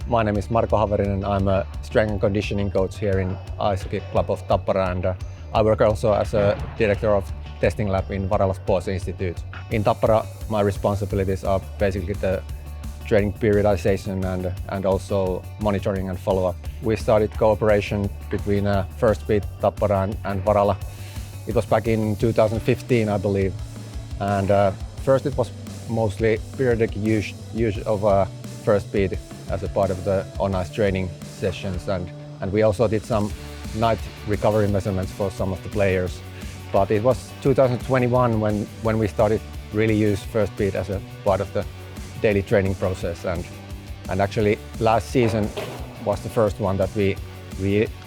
My name is Marko Haverinen. I'm a strength and conditioning coach here in Ice Hockey Club of Tappara, and I work also as a director of testing lab in Varala Sports Institute. In Tappara, my responsibilities are basically the training periodization and also monitoring and follow-up. We started cooperation between Firstbeat, Tappara and Varala. It was back in 2015, I believe. And first it was mostly periodic use of Firstbeat as a part of the on-ice training sessions, and we also did some night recovery measurements for some of the players. But it was 2021 when we started really use Firstbeat as a part of the daily training process, and actually last season was the first one that we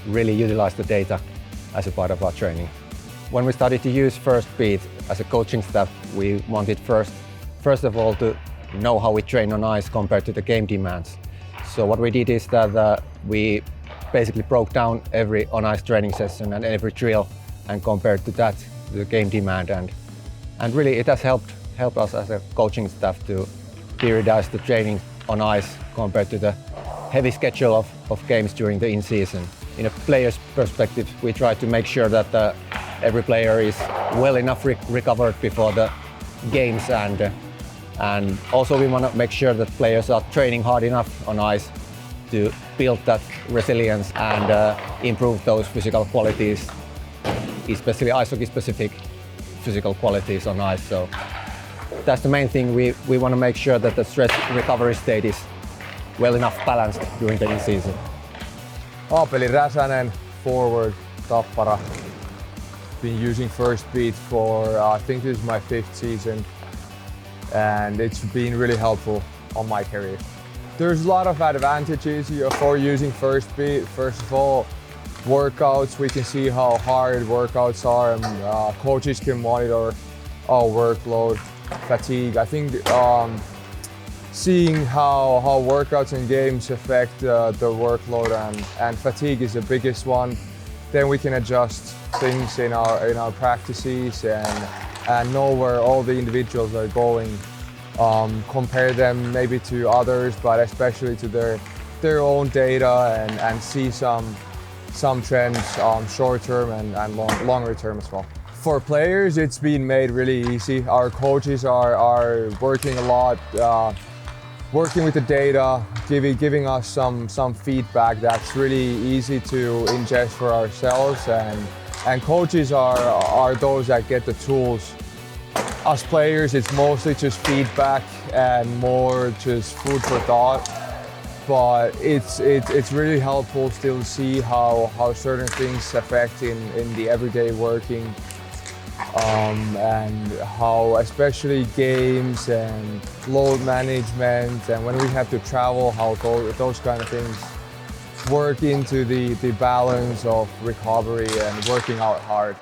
really utilized the data as a part of our training. When we started to use Firstbeat as a coaching staff, we wanted first of all to know how we train on ice compared to the game demands. So what we did is that we basically broke down every on-ice training session and every drill and compared to that the game demand, and really it has helped us as a coaching staff to periodize the training on ice compared to the heavy schedule of games during the in-season. In a player's perspective, we try to make sure that every player is well enough recovered before the games, and also we want to make sure that players are training hard enough on ice to build that resilience and improve those physical qualities, especially ice hockey specific physical qualities on ice. So that's the main thing. We want to make sure that the stress recovery state is well enough balanced during the in-season. Aapeli Räsänen, forward, Tappara. Been using Firstbeat for I think this is my 5th season, and it's been really helpful on my career. There's a lot of advantages for using Firstbeat. First of all, workouts, we can see how hard workouts are, and coaches can monitor our workload, fatigue. I think seeing how workouts and games affect the workload and fatigue is the biggest one. Then we can adjust things in our practices and know where all the individuals are going. Compare them maybe to others, but especially to their own data and see some trends short term and longer term as well. For players, it's been made really easy. Our coaches are working a lot, working with the data, giving us some feedback that's really easy to ingest for ourselves, and coaches are those that get the tools. Us players, it's mostly just feedback and more just food for thought, but it's really helpful still to see how certain things affect in the everyday working, and how especially games and load management and when we have to travel, how those kind of things work into the balance of recovery and working out hard.